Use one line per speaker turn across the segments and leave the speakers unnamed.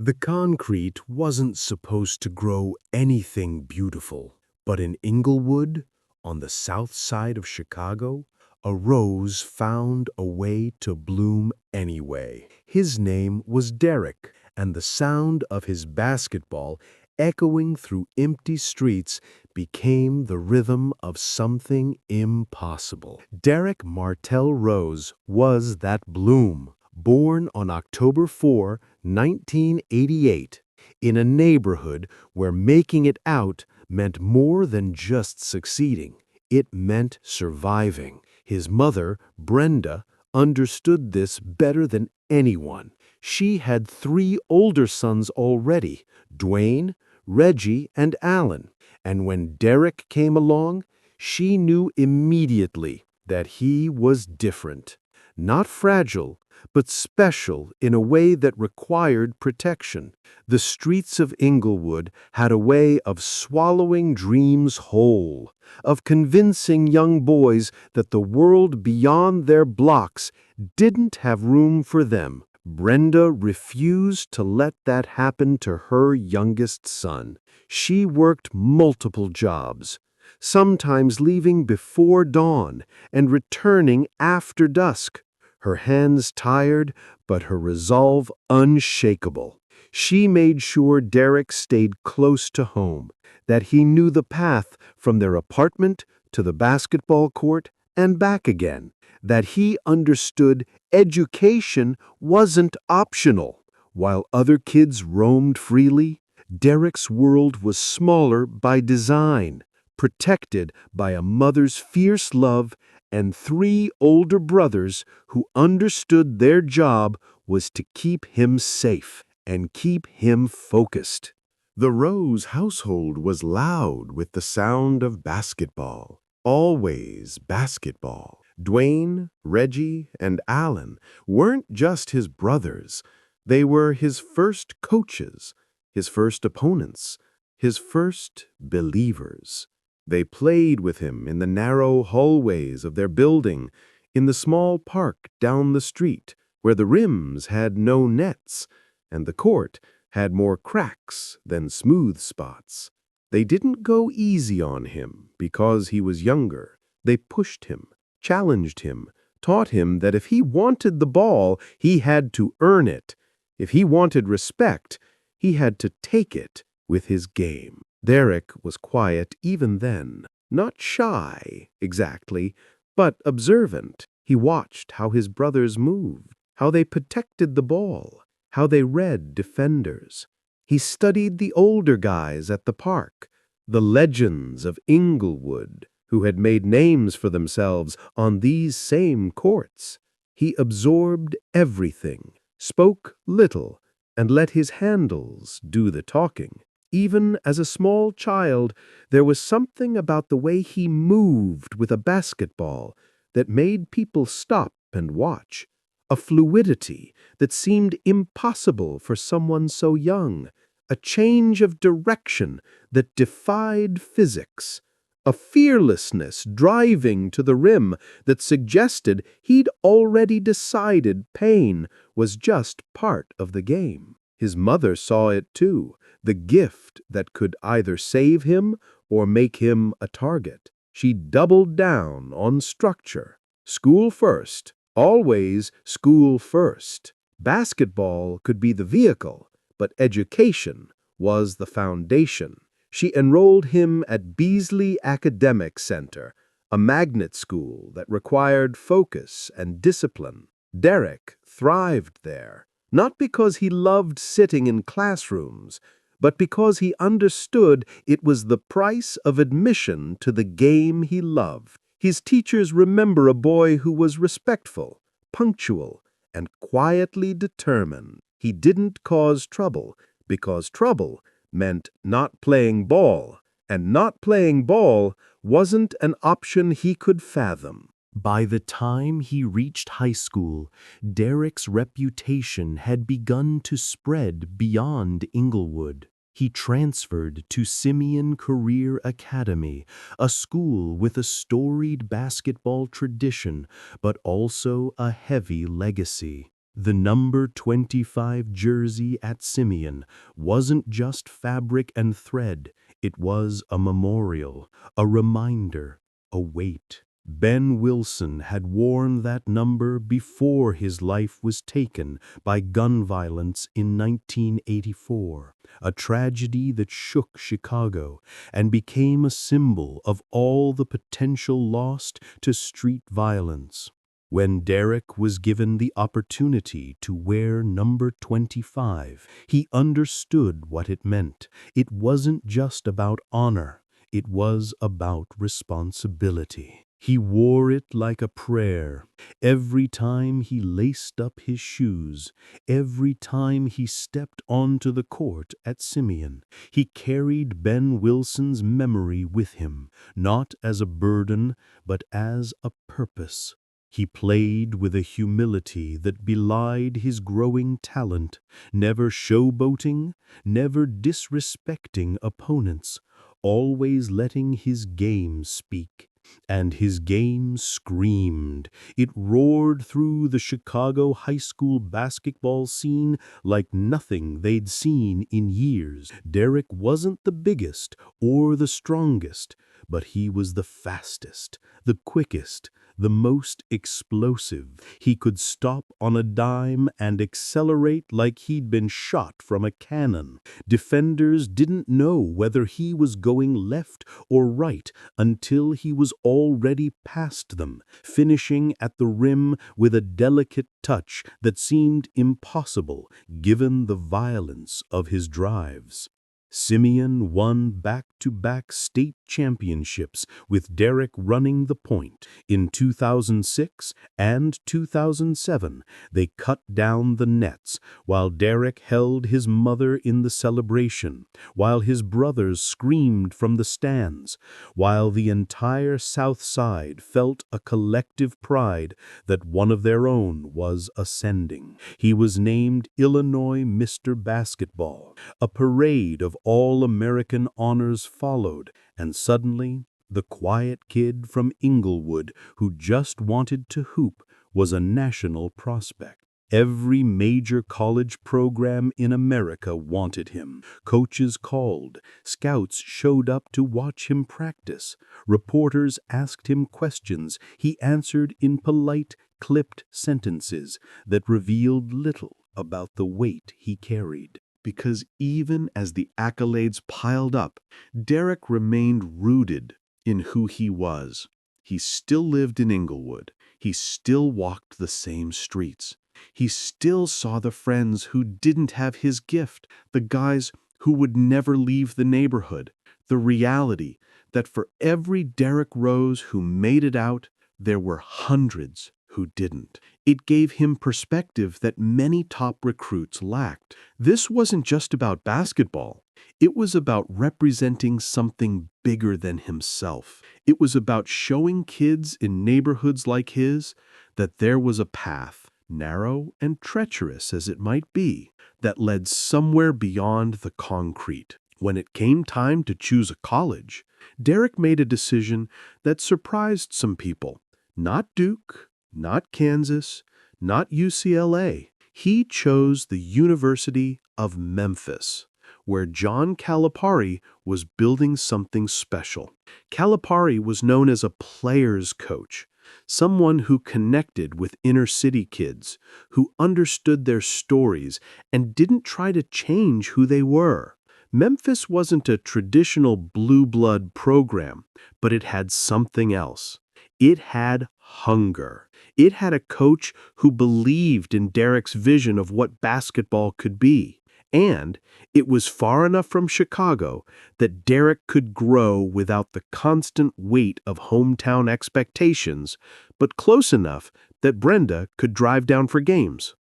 The concrete wasn't supposed to grow anything beautiful, but in Englewood, on the south side of Chicago, a rose found a way to bloom anyway. His name was Derrick, and the sound of his basketball echoing through empty streets became the rhythm of something impossible. Derrick Martell Rose was that bloom, born on October 4, 1988, in a neighborhood where making it out meant more than just succeeding. It meant surviving. His mother, Brenda, understood this better than anyone. She had 3 older sons already, Dwayne, Reggie, and Alan, and when Derrick came along, she knew immediately that he was different. Not fragile, but special in a way that required protection. The streets of Englewood had a way of swallowing dreams whole, of convincing young boys that the world beyond their blocks didn't have room for them. Brenda refused to let that happen to her youngest son. She worked multiple jobs, sometimes leaving before dawn and returning after dusk, her hands tired but her resolve unshakable. She made sure Derrick stayed close to home, that he knew the path from their apartment to the basketball court and back again, that he understood education wasn't optional. While other kids roamed freely, Derrick's world was smaller by design, protected by a mother's fierce love and 3 older brothers who understood their job was to keep him safe and keep him focused. The Rose household was loud with the sound of basketball. Always basketball. Dwayne, Reggie, and Alan weren't just his brothers. They were his first coaches, his first opponents, his first believers. They played with him in the narrow hallways of their building, in the small park down the street, where the rims had no nets, and the court had more cracks than smooth spots. They didn't go easy on him because he was younger. They pushed him, challenged him, taught him that if he wanted the ball, he had to earn it. If he wanted respect, he had to take it with his game. Derrick was quiet even then, not shy, exactly, but observant. He watched how his brothers moved, how they protected the ball, how they read defenders. He studied the older guys at the park, the legends of Englewood, who had made names for themselves on these same courts. He absorbed everything, spoke little, and let his handles do the talking. Even as a small child, there was something about the way he moved with a basketball that made people stop and watch, a fluidity that seemed impossible for someone so young, a change of direction that defied physics, a fearlessness driving to the rim that suggested he'd already decided pain was just part of the game. His mother saw it too, the gift that could either save him or make him a target. She doubled down on structure. School first, always school first. Basketball could be the vehicle, but education was the foundation. She enrolled him at Beasley Academic Center, a magnet school that required focus and discipline. Derrick thrived there, not because he loved sitting in classrooms, but because he understood it was the price of admission to the game he loved. His teachers remember a boy who was respectful, punctual, and quietly determined. He didn't cause trouble, because trouble meant not playing ball, and not playing ball wasn't an option he could fathom. By the time he reached high school, Derrick's reputation had begun to spread beyond Englewood. He transferred to Simeon Career Academy, a school with a storied basketball tradition, but also a heavy legacy. The number 25 jersey at Simeon wasn't just fabric and thread. It was a memorial, a reminder, a weight. Ben Wilson had worn that number before his life was taken by gun violence in 1984, a tragedy that shook Chicago and became a symbol of all the potential lost to street violence. When Derrick was given the opportunity to wear number 25, he understood what it meant. It wasn't just about honor, it was about responsibility. He wore it like a prayer. Every time he laced up his shoes, every time he stepped onto the court at Simeon, he carried Ben Wilson's memory with him, not as a burden, but as a purpose. He played with a humility that belied his growing talent, never showboating, never disrespecting opponents, always letting his game speak. And his game screamed. It roared through the Chicago high school basketball scene like nothing they'd seen in years. Derrick wasn't the biggest or the strongest, but he was the fastest, the quickest, the most explosive. He could stop on a dime and accelerate like he'd been shot from a cannon. Defenders didn't know whether he was going left or right until he was already past them, finishing at the rim with a delicate touch that seemed impossible given the violence of his drives. Simeon won back-to-back state championships with Derrick running the point. In 2006 and 2007, they cut down the nets while Derrick held his mother in the celebration, while his brothers screamed from the stands, while the entire South Side felt a collective pride that one of their own was ascending. He was named Illinois Mr. Basketball. A parade of all-American honors followed, and suddenly, the quiet kid from Englewood who just wanted to hoop was a national prospect. Every major college program in America wanted him. Coaches called. Scouts showed up to watch him practice. Reporters asked him questions he answered in polite, clipped sentences that revealed little about the weight he carried. Because even as the accolades piled up, Derrick remained rooted in who he was. He still lived in Englewood. He still walked the same streets. He still saw the friends who didn't have his gift, the guys who would never leave the neighborhood. The reality that for every Derrick Rose who made it out, there were hundreds who didn't. It gave him perspective that many top recruits lacked. This wasn't just about basketball. It was about representing something bigger than himself. It was about showing kids in neighborhoods like his that there was a path, narrow and treacherous as it might be, that led somewhere beyond the concrete. When it came time to choose a college, Derrick made a decision that surprised some people. Not Duke, not Kansas, not UCLA. He chose the University of Memphis, where John Calipari was building something special. Calipari was known as a player's coach, someone who connected with inner-city kids, who understood their stories and didn't try to change who they were. Memphis wasn't a traditional blue blood program, but it had something else. It had hunger. It had a coach who believed in Derrick's vision of what basketball could be. And it was far enough from Chicago that Derrick could grow without the constant weight of hometown expectations, but close enough that Brenda could drive down for games.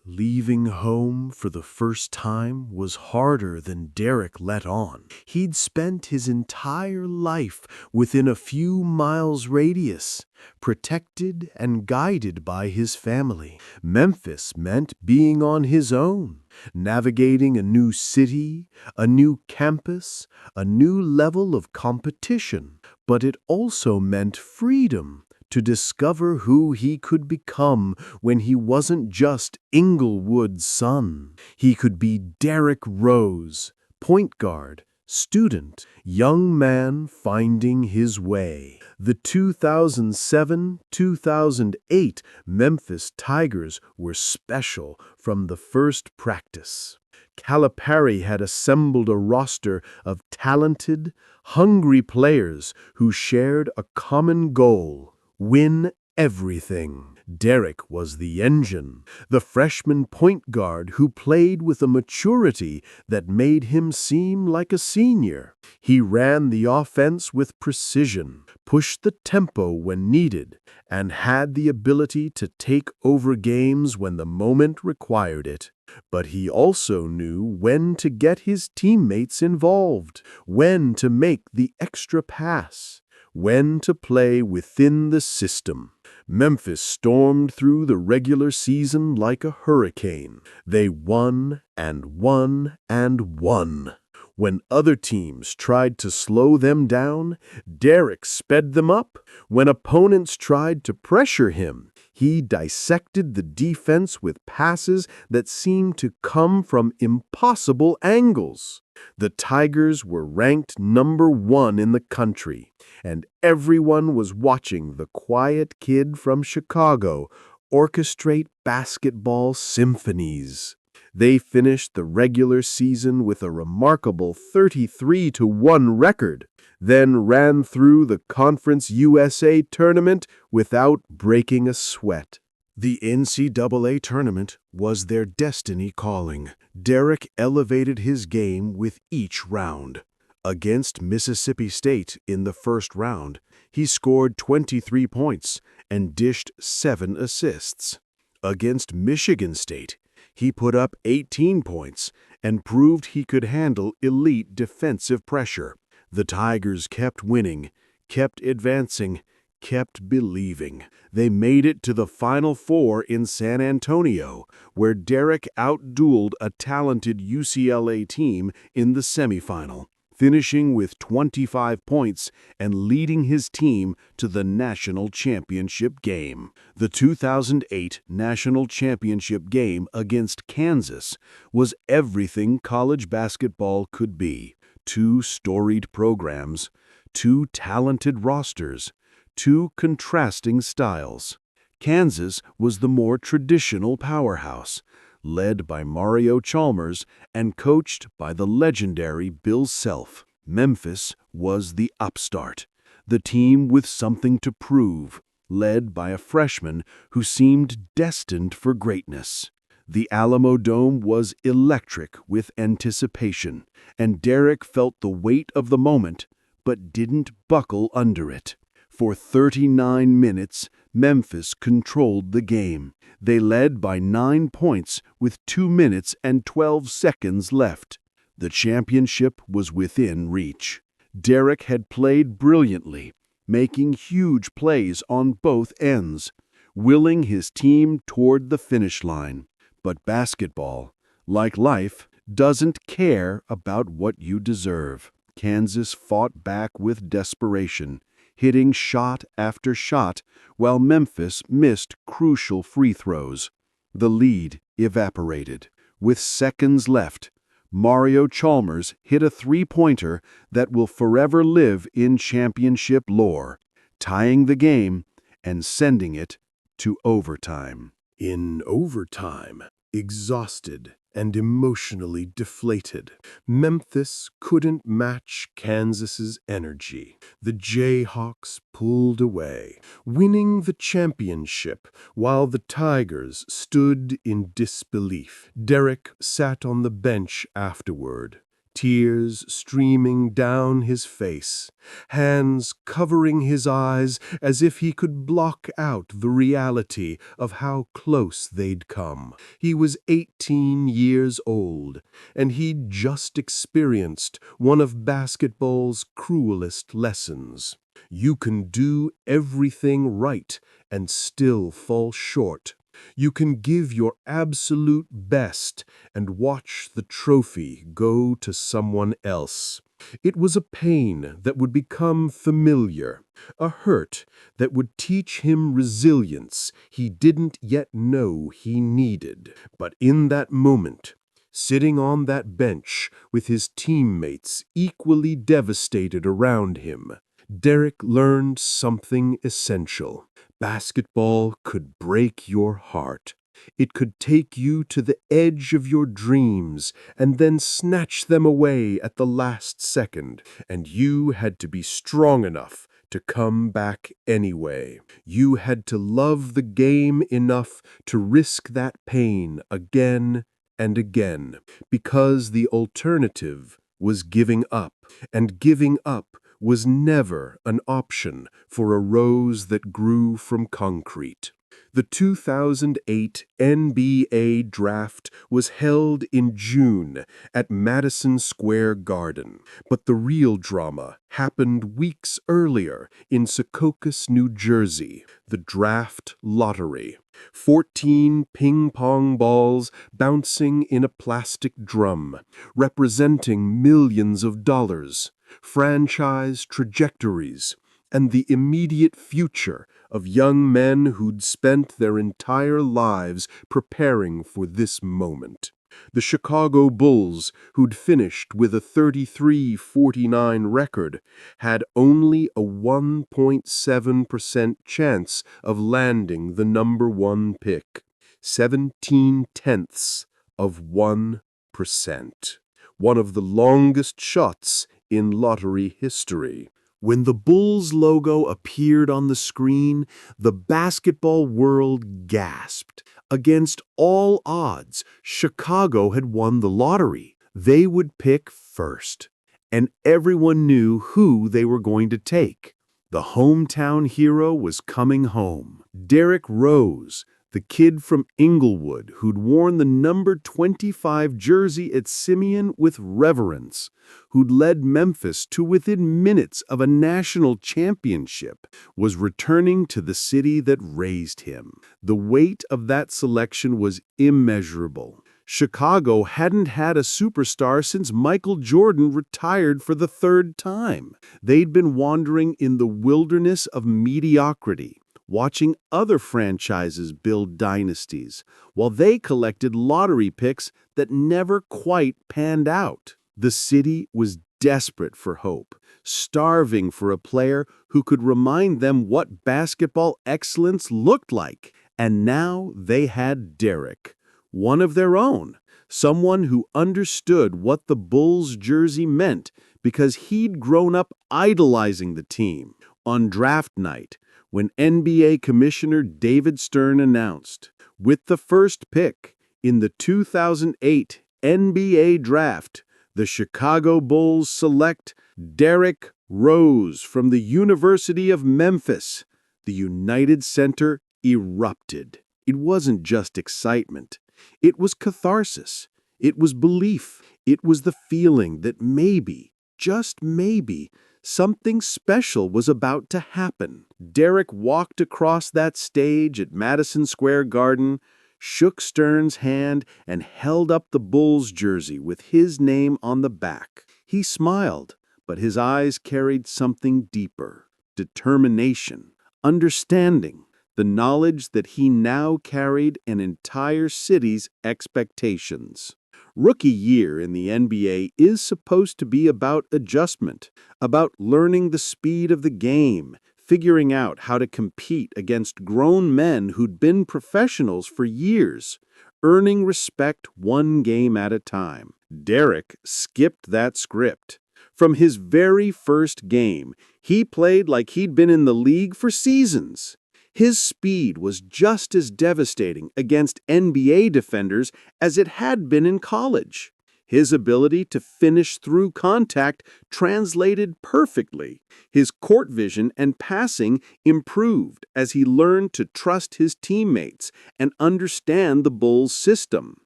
Leaving home for the first time was harder than Derrick let on. He'd spent his entire life within a few miles radius, protected and guided by his family. Memphis meant being on his own, navigating a new city, a new campus, a new level of competition. But it also meant freedom to discover who he could become when he wasn't just Englewood's son. He could be Derrick Rose, point guard, student, young man finding his way. The 2007-2008 Memphis Tigers were special from the first practice. Calipari had assembled a roster of talented, hungry players who shared a common goal: win everything. Derrick was the engine, the freshman point guard who played with a maturity that made him seem like a senior. He ran the offense with precision, pushed the tempo when needed, and had the ability to take over games when the moment required it. But he also knew when to get his teammates involved, when to make the extra pass, when to play within the system. Memphis stormed through the regular season like a hurricane. They won and won and won. When other teams tried to slow them down, Derrick sped them up. When opponents tried to pressure him, he dissected the defense with passes that seemed to come from impossible angles. The Tigers were ranked #1 in the country, and everyone was watching the quiet kid from Chicago orchestrate basketball symphonies. They finished the regular season with a remarkable 33-1 record, then ran through the Conference USA tournament without breaking a sweat. The NCAA tournament was their destiny calling. Derrick elevated his game with each round. Against Mississippi State in the first round, he scored 23 points and dished 7 assists. Against Michigan State, he put up 18 points and proved he could handle elite defensive pressure. The Tigers kept winning, kept advancing, kept believing. They made it to the Final Four in San Antonio, where Derrick outdueled a talented UCLA team in the semifinal, finishing with 25 points and leading his team to the national championship game. The 2008 national championship game against Kansas was everything college basketball could be. 2 storied programs, 2 talented rosters, 2 contrasting styles. Kansas was the more traditional powerhouse, led by Mario Chalmers and coached by the legendary Bill Self. Memphis was the upstart, the team with something to prove, led by a freshman who seemed destined for greatness. The Alamo Dome was electric with anticipation, and Derrick felt the weight of the moment, but didn't buckle under it. For 39 minutes, Memphis controlled the game. They led by 9 points with 2 minutes and 12 seconds left. The championship was within reach. Derrick had played brilliantly, making huge plays on both ends, willing his team toward the finish line. But basketball, like life, doesn't care about what you deserve. Kansas fought back with desperation, hitting shot after shot, while Memphis missed crucial free throws. The lead evaporated. With seconds left, Mario Chalmers hit a three-pointer that will forever live in championship lore, tying the game and sending it to overtime. In overtime, exhausted and emotionally deflated, Memphis couldn't match Kansas's energy. The Jayhawks pulled away, winning the championship while the Tigers stood in disbelief. Derrick sat on the bench afterward, tears streaming down his face, hands covering his eyes as if he could block out the reality of how close they'd come. He was 18 years old, and he'd just experienced one of basketball's cruelest lessons. You can do everything right and still fall short. You can give your absolute best and watch the trophy go to someone else. It was a pain that would become familiar, a hurt that would teach him resilience he didn't yet know he needed. But in that moment, sitting on that bench with his teammates equally devastated around him, Derrick learned something essential. Basketball could break your heart. It could take you to the edge of your dreams and then snatch them away at the last second, and you had to be strong enough to come back anyway. You had to love the game enough to risk that pain again and again, because the alternative was giving up, and giving up was never an option for a rose that grew from concrete. The 2008 NBA Draft was held in June at Madison Square Garden, but the real drama happened weeks earlier in Secaucus, New Jersey, the draft lottery. 14 ping-pong balls bouncing in a plastic drum, representing millions of dollars, franchise trajectories, and the immediate future of young men who'd spent their entire lives preparing for this moment. The Chicago Bulls, who'd finished with a 33-49 record, had only a 1.7% chance of landing the number one pick, 0.17%, one of the longest shots in lottery history. When the Bulls logo appeared on the screen, the basketball world gasped. Against all odds, Chicago had won the lottery. They would pick first, and everyone knew who they were going to take. The hometown hero was coming home. Derrick Rose, the kid from Englewood who'd worn the number 25 jersey at Simeon with reverence, who'd led Memphis to within minutes of a national championship, was returning to the city that raised him. The weight of that selection was immeasurable. Chicago hadn't had a superstar since Michael Jordan retired for the third time. They'd been wandering in the wilderness of mediocrity, watching other franchises build dynasties, while they collected lottery picks that never quite panned out. The city was desperate for hope, starving for a player who could remind them what basketball excellence looked like. And now they had Derrick, one of their own, someone who understood what the Bulls jersey meant because he'd grown up idolizing the team. On draft night, when NBA Commissioner David Stern announced, with the first pick in the 2008 NBA Draft, the Chicago Bulls select Derrick Rose from the University of Memphis, the United Center erupted. It wasn't just excitement. It was catharsis. It was belief. It was the feeling that maybe, just maybe, something special was about to happen. Derrick walked across that stage at Madison Square Garden, shook Stern's hand, and held up the Bulls jersey with his name on the back. He smiled, but his eyes carried something deeper: determination, understanding, the knowledge that he now carried an entire city's expectations. Rookie year in the NBA is supposed to be about adjustment, about learning the speed of the game, figuring out how to compete against grown men who'd been professionals for years, earning respect one game at a time. Derrick skipped that script. From his very first game, he played like he'd been in the league for seasons. His speed was just as devastating against NBA defenders as it had been in college. His ability to finish through contact translated perfectly. His court vision and passing improved as he learned to trust his teammates and understand the Bulls' system.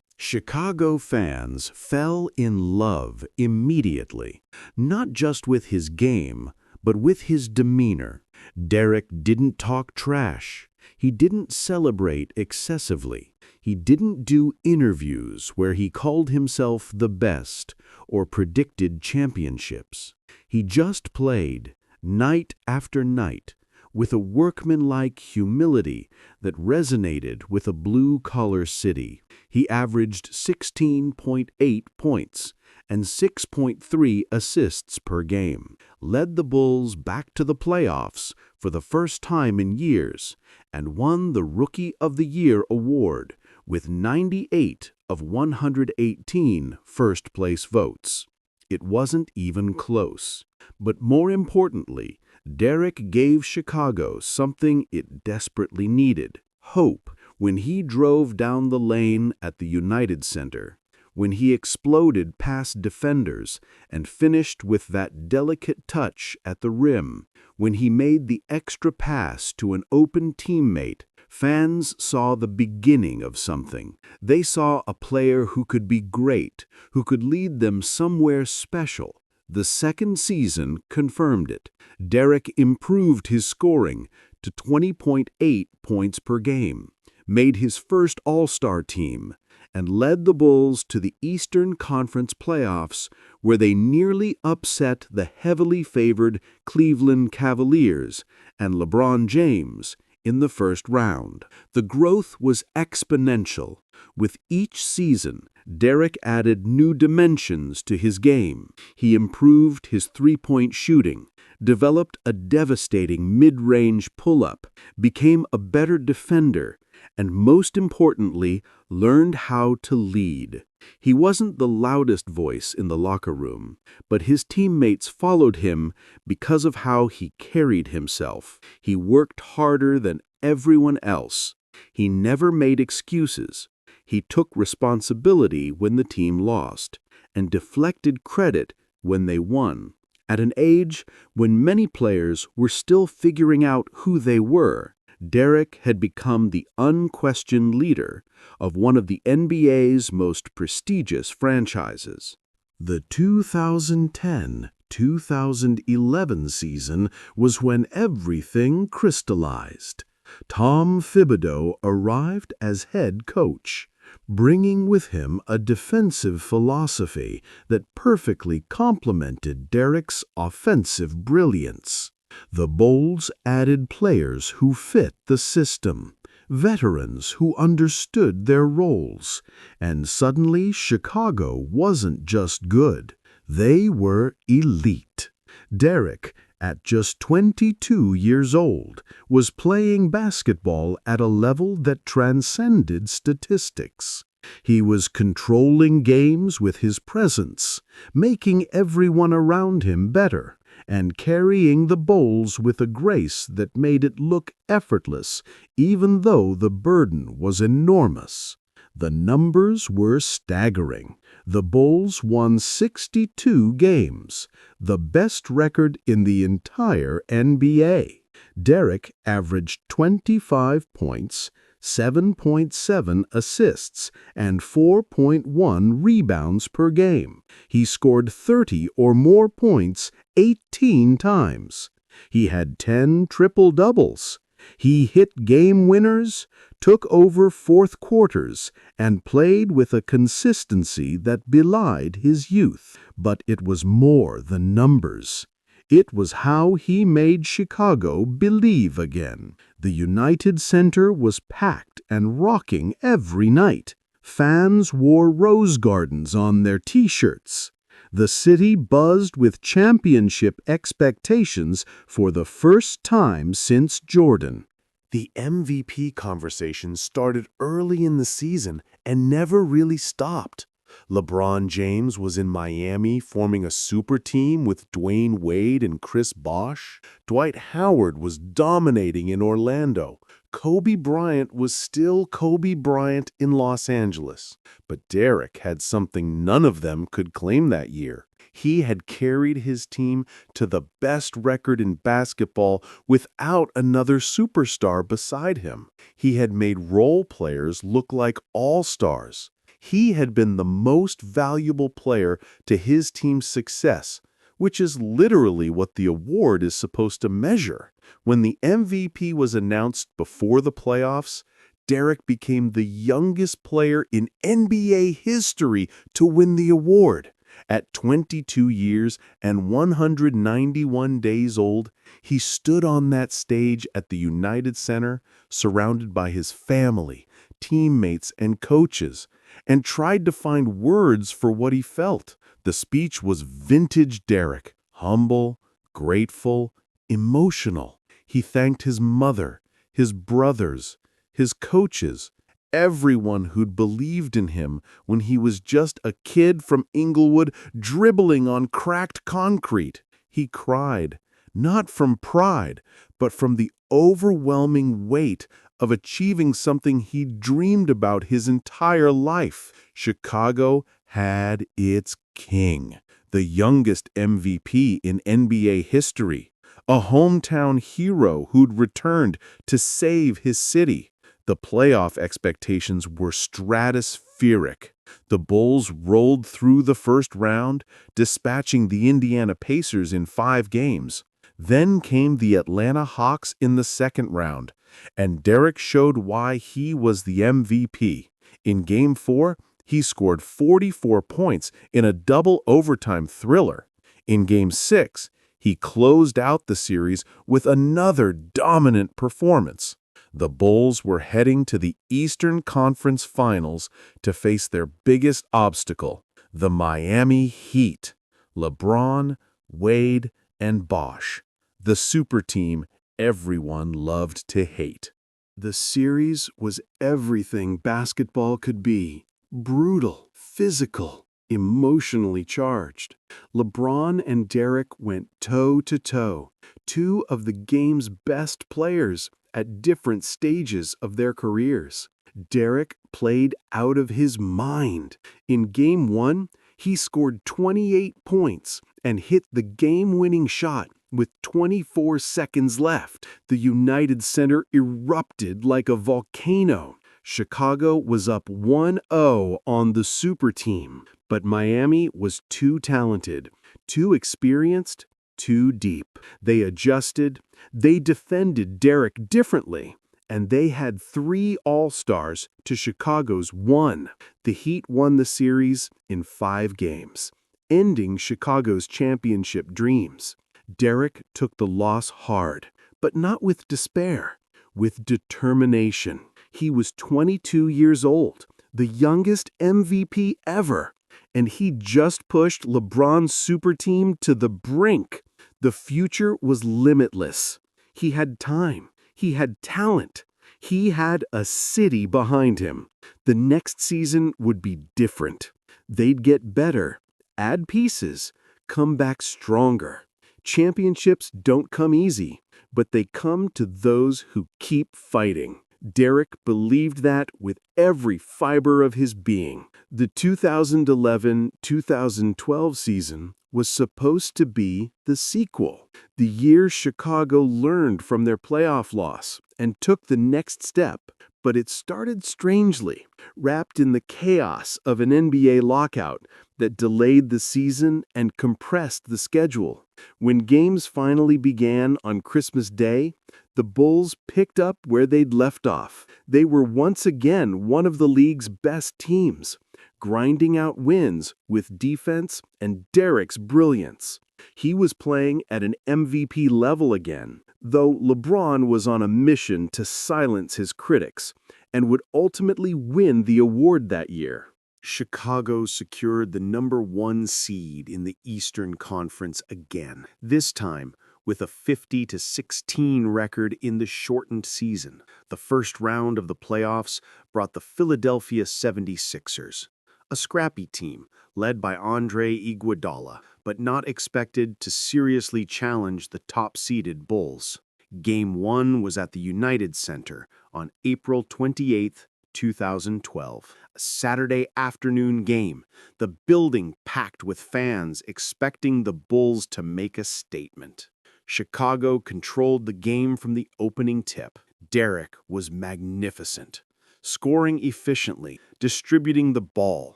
Chicago fans fell in love immediately, not just with his game, but with his demeanor. Derrick didn't talk trash. He didn't celebrate excessively. He didn't do interviews where he called himself the best or predicted championships.
He just played, night after night, with a workmanlike humility that resonated with a blue-collar city. He averaged 16.8 points and 6.3 assists per game, led the Bulls back to the playoffs for the first time in years, and won the Rookie of the Year award with 98 of 118 first-place votes. It wasn't even close. But more importantly, Derrick gave Chicago something it desperately needed: hope. When he drove down the lane at the United Center, when he exploded past defenders and finished with that delicate touch at the rim, when he made the extra pass to an open teammate, fans saw the beginning of something. They saw a player who could be great, who could lead them somewhere special. The second season confirmed it. Derrick improved his scoring to 20.8 points per game, made his first All-Star team, and led the Bulls to the Eastern Conference playoffs, where they nearly upset the heavily favored Cleveland Cavaliers and LeBron James in the first round. The growth was exponential. With each season, Derrick added new dimensions to his game. He improved his three-point shooting, developed a devastating mid-range pull-up, became a better defender, and most importantly, learned how to lead. He wasn't the loudest voice in the locker room, but his teammates followed him because of how he carried himself. He worked harder than everyone else. He never made excuses. He took responsibility when the team lost, and deflected credit when they won. At an age when many players were still figuring out who they were, Derrick had become the unquestioned leader of one of the NBA's most prestigious franchises. The 2010-2011 season was when everything crystallized. Tom Thibodeau arrived as head coach, bringing with him a defensive philosophy that perfectly complemented Derrick's offensive brilliance. The Bulls added players who fit the system, veterans who understood their roles, and suddenly Chicago wasn't just good, they were elite. Derrick, at just 22 years old, was playing basketball at a level that transcended statistics. He was controlling games with his presence, making everyone around him better, and carrying the Bulls with a grace that made it look effortless, even though the burden was enormous. The numbers were staggering. The Bulls won 62 games, the best record in the entire NBA. Derrick averaged 25 points, 7.7 assists, and 4.1 rebounds per game. He scored 30 or more points 18 times. He had 10 triple-doubles. He hit game winners, took over fourth quarters, and played with a consistency that belied his youth. But it was more than numbers. It was how he made Chicago believe again. The United Center was packed and rocking every night. Fans wore rose gardens on their T-shirts. The city buzzed with championship expectations for the first time since Jordan.
The MVP conversation started early in the season and never really stopped. LeBron James was in Miami forming a super team with Dwayne Wade and Chris Bosh. Dwight Howard was dominating in Orlando. Kobe Bryant was still Kobe Bryant in Los Angeles. But Derrick had something none of them could claim that year. He had carried his team to the best record in basketball without another superstar beside him. He had made role players look like all-stars. He had been the most valuable player to his team's success, which is literally what the award is supposed to measure. When the MVP was announced before the playoffs, Derrick became the youngest player in NBA history to win the award.
At 22 years and 191 days old, he stood on that stage at the United Center, surrounded by his family, teammates, and coaches, and tried to find words for what he felt. The speech was vintage Derrick, humble, grateful, emotional. He thanked his mother, his brothers, his coaches, everyone who'd believed in him when he was just a kid from Englewood dribbling on cracked concrete. He cried, not from pride, but from the overwhelming weight of achieving something he dreamed about his entire life. Chicago had its king, the youngest MVP in NBA history, a hometown hero who'd returned to save his city. The playoff expectations were stratospheric. The Bulls rolled through the first round, dispatching the Indiana Pacers in 5 games. Then came the Atlanta Hawks in the second round, and Derrick showed why he was the MVP. In Game 4, he scored 44 points in a double overtime thriller. In Game 6, he closed out the series with another dominant performance. The Bulls were heading to the Eastern Conference Finals to face their biggest obstacle, the Miami Heat. LeBron, Wade, and Bosh, the super team everyone loved to hate. The series was everything basketball could be: brutal, physical, emotionally charged. LeBron and Derrick went toe-to-toe, two of the game's best players at different stages of their careers. Derrick played out of his mind. In Game 1, he scored 28 points and hit the game-winning shot with 24 seconds left. The United Center erupted like a volcano. Chicago was up 1-0 on the super team, but Miami was too talented, too experienced, too deep. They adjusted, they defended Derrick differently, and they had 3 All-Stars to Chicago's 1. The Heat won the series in 5 games, ending Chicago's championship dreams. Derrick took the loss hard, but not with despair, with determination. He was 22 years old, the youngest MVP ever, and he just pushed LeBron's super team to the brink. The future was limitless. He had time. He had talent. He had a city behind him. The next season would be different. They'd get better, add pieces, come back stronger. Championships don't come easy, but they come to those who keep fighting. Derrick believed that with every fiber of his being. The 2011-2012 season was supposed to be the sequel, the year Chicago learned from their playoff loss and took the next step. But it started strangely, wrapped in the chaos of an NBA lockout that delayed the season and compressed the schedule. When games finally began on Christmas Day, the Bulls picked up where they'd left off. They were once again one of the league's best teams, grinding out wins with defense and Derrick's brilliance. He was playing at an MVP level again, though LeBron was on a mission to silence his critics and would ultimately win the award that year. Chicago secured the #1 seed in the Eastern Conference again, this time with a 50-16 record in the shortened season. The first round of the playoffs brought the Philadelphia 76ers, a scrappy team led by Andre Iguodala, but not expected to seriously challenge the top-seeded Bulls. Game 1 was at the United Center on April 28, 2012. A Saturday afternoon game, the building packed with fans expecting the Bulls to make a statement. Chicago controlled the game from the opening tip. Derrick was magnificent, scoring efficiently, distributing the ball,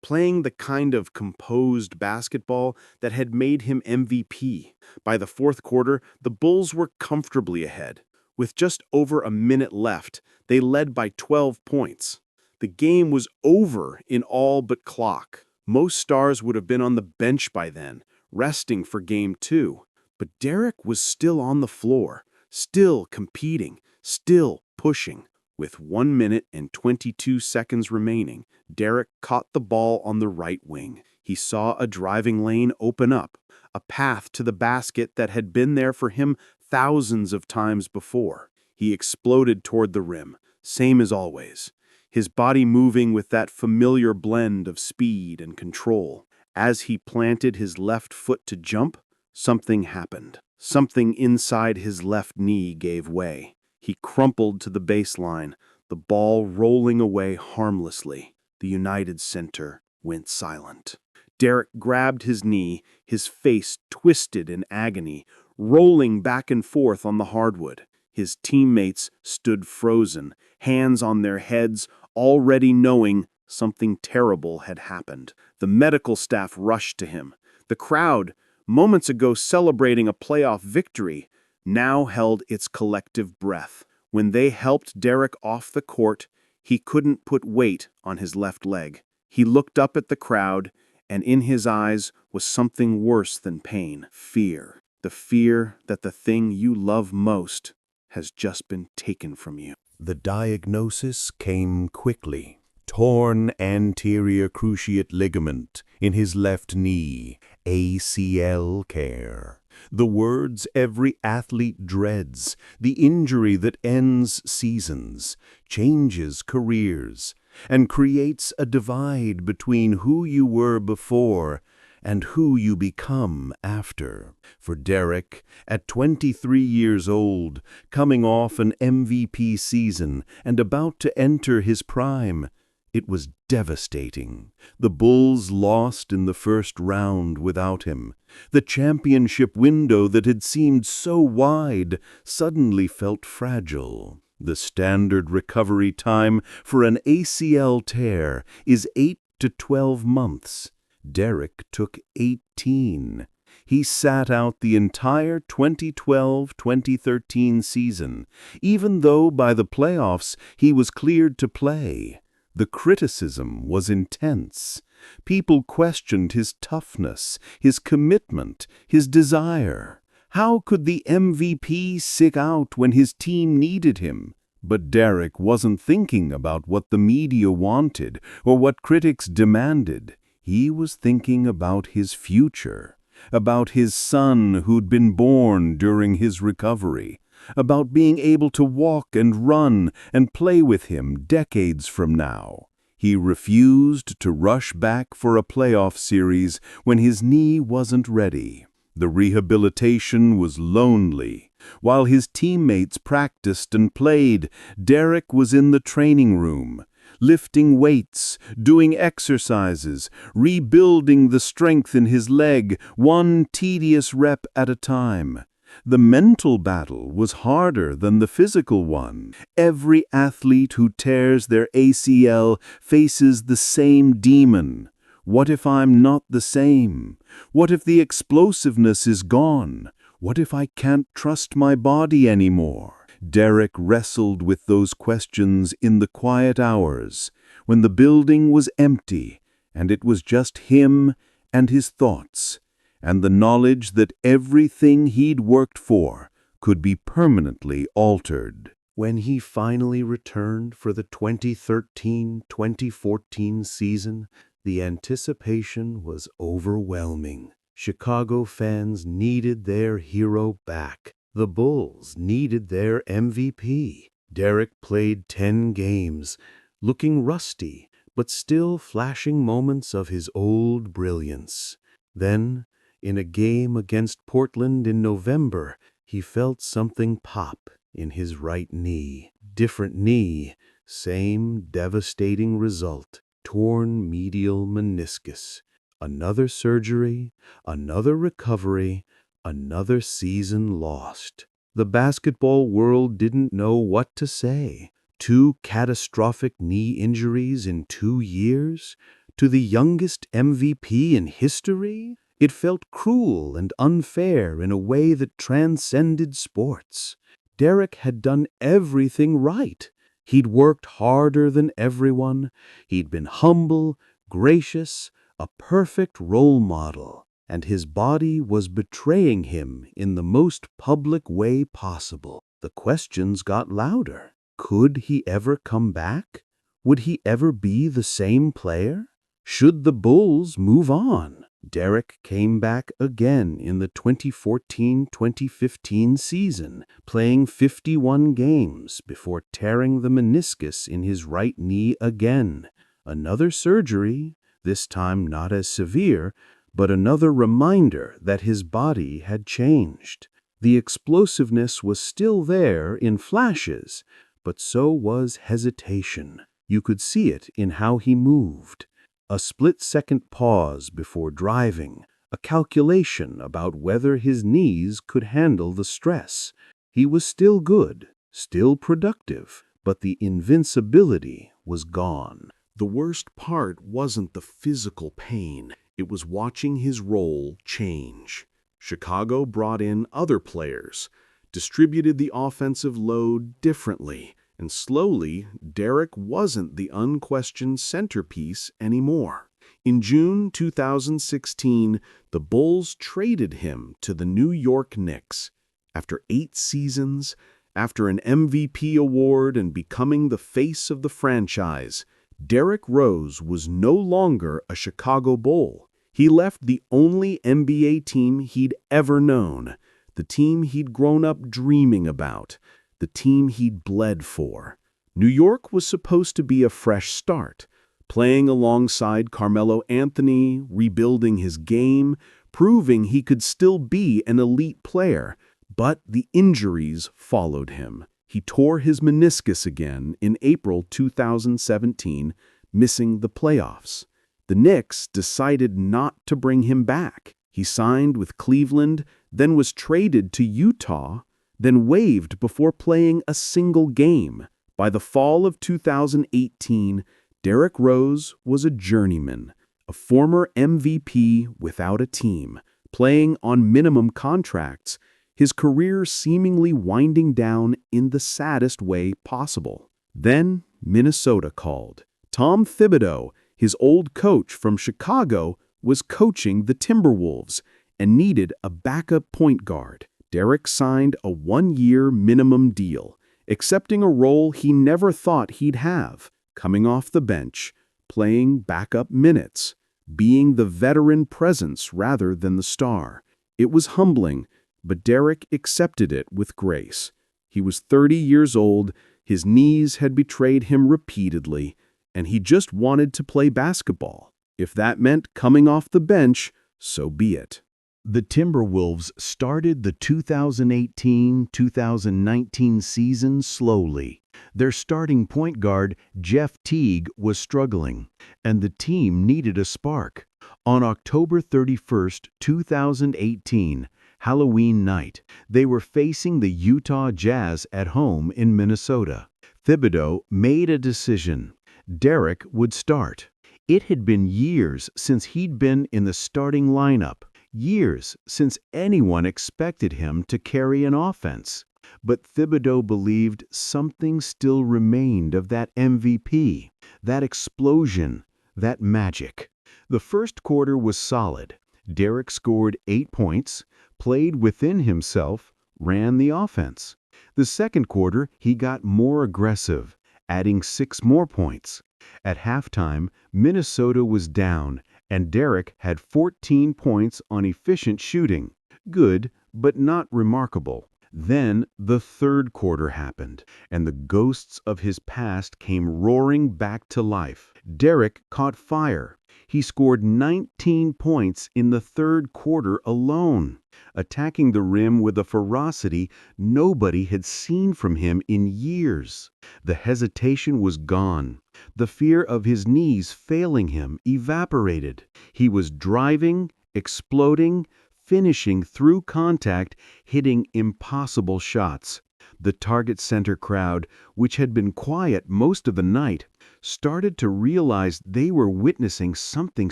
playing the kind of composed basketball that had made him MVP. By the fourth quarter, the Bulls were comfortably ahead. With just over a minute left, they led by 12 points. The game was over in all but clock. Most stars would have been on the bench by then, resting for Game 2. But Derrick was still on the floor, still competing, still pushing. With 1 minute and 22 seconds remaining, Derrick caught the ball on the right wing. He saw a driving lane open up, a path to the basket that had been there for him thousands of times before. He exploded toward the rim, same as always, his body moving with that familiar blend of speed and control. As he planted his left foot to jump, something happened. Something inside his left knee gave way. He crumpled to the baseline, the ball rolling away harmlessly. The United center went silent. Derrick grabbed his knee, his face twisted in agony, rolling back and forth on the hardwood. His teammates stood frozen, hands on their heads, already knowing something terrible had happened. The medical staff rushed to him. The crowd, moments ago celebrating a playoff victory, now held its collective breath. When they helped Derrick off the court, he couldn't put weight on his left leg. He looked up at the crowd, and in his eyes was something worse than pain. Fear. The fear that the thing you love most has just been taken from you.
The diagnosis came quickly. Torn anterior cruciate ligament in his left knee, ACL care. The words every athlete dreads, the injury that ends seasons, changes careers, and creates a divide between who you were before and who you become after. For Derrick, at 23 years old, coming off an MVP season and about to enter his prime, it was devastating. The Bulls lost in the first round without him. The championship window that had seemed so wide suddenly felt fragile. The standard recovery time for an ACL tear is 8 to 12 months. Derrick took 18. He sat out the entire 2012-2013 season, even though by the playoffs he was cleared to play. The criticism was intense. People questioned his toughness, his commitment, his desire. How could the MVP sit out when his team needed him? But Derrick wasn't thinking about what the media wanted or what critics demanded. He was thinking about his future, about his son who'd been born during his recovery, about being able to walk and run and play with him decades from now. He refused to rush back for a playoff series when his knee wasn't ready. The rehabilitation was lonely. While his teammates practiced and played, Derrick was in the training room, lifting weights, doing exercises, rebuilding the strength in his leg, one tedious rep at a time. The mental battle was harder than the physical one. Every athlete who tears their ACL faces the same demon. What if I'm not the same? What if the explosiveness is gone? What if I can't trust my body anymore? Derrick wrestled with those questions in the quiet hours, when the building was empty, and it was just him and his thoughts, and the knowledge that everything he'd worked for could be permanently altered. When he finally returned for the 2013-2014 season, the anticipation was overwhelming. Chicago fans needed their hero back. The Bulls needed their MVP. Derrick played 10 games, looking rusty, but still flashing moments of his old brilliance. Then, in a game against Portland in November, he felt something pop in his right knee. Different knee, same devastating result. Torn medial meniscus. Another surgery, another recovery, another season lost. The basketball world didn't know what to say. 2 catastrophic knee injuries in 2 years? To the youngest MVP in history? It felt cruel and unfair in a way that transcended sports. Derrick had done everything right. He'd worked harder than everyone. He'd been humble, gracious,
a perfect role model, and his body was betraying him in the most public way possible. The questions got louder. Could he ever come back? Would he ever be the same player? Should the Bulls move on? Derrick came back again in the 2014-2015 season, playing 51 games before tearing the meniscus in his right knee again. Another surgery, this time not as severe, but another reminder that his body had changed. The explosiveness was still there in flashes, but so was hesitation. You could see it in how he moved. A split-second pause before driving, a calculation about whether his knees could handle the stress. He was still good, still productive, but the invincibility was gone.
The worst part wasn't the physical pain. It was watching his role change. Chicago brought in other players, distributed the offensive load differently, and slowly, Derrick wasn't the unquestioned centerpiece anymore. In June 2016, the Bulls traded him to the New York Knicks. After 8 seasons, after an MVP award and becoming the face of the franchise, Derrick Rose was no longer a Chicago Bull. He left the only NBA team he'd ever known, the team he'd grown up dreaming about, the team he'd bled for. New York was supposed to be a fresh start, playing alongside Carmelo Anthony, rebuilding his game, proving he could still be an elite player. But the injuries followed him. He tore his meniscus again in April 2017, missing the playoffs. The Knicks decided not to bring him back. He signed with Cleveland, then was traded to Utah, then waived before playing a single game. By the fall of 2018, Derrick Rose was a journeyman, a former MVP without a team, playing on minimum contracts, his career seemingly winding down in the saddest way possible. Then Minnesota called. Tom Thibodeau, his old coach from Chicago, was coaching the Timberwolves and needed a backup point guard. Derrick signed a 1-year minimum deal, accepting a role he never thought he'd have, coming off the bench, playing backup minutes, being the veteran presence rather than the star. It was humbling, but Derrick accepted it with grace. He was 30 years old, his knees had betrayed him repeatedly, and he just wanted to play basketball. If that meant coming off the bench, so be it. The Timberwolves started the 2018-2019 season slowly. Their starting point guard, Jeff Teague, was struggling, and the team needed a spark. On October 31, 2018, Halloween night, they were facing the Utah Jazz at home in Minnesota. Thibodeau made a decision. Derrick would start. It had been years since he'd been in the starting lineup. Years since anyone expected him to carry an offense. But Thibodeau believed something still remained of that MVP, that explosion, that magic. The first quarter was solid. Derrick scored 8 points, played within himself, ran the offense. The second quarter, he got more aggressive, adding 6 more points. At halftime, Minnesota was down, and Derrick had 14 points on efficient shooting. Good, but not remarkable. Then the third quarter happened, and the ghosts of his past came roaring back to life. Derrick caught fire. He scored 19 points in the third quarter alone, attacking the rim with a ferocity nobody had seen from him in years. The hesitation was gone. The fear of his knees failing him evaporated. He was driving, exploding, finishing through contact, hitting impossible shots. The Target Center crowd, which had been quiet most of the night, started to realize they were witnessing something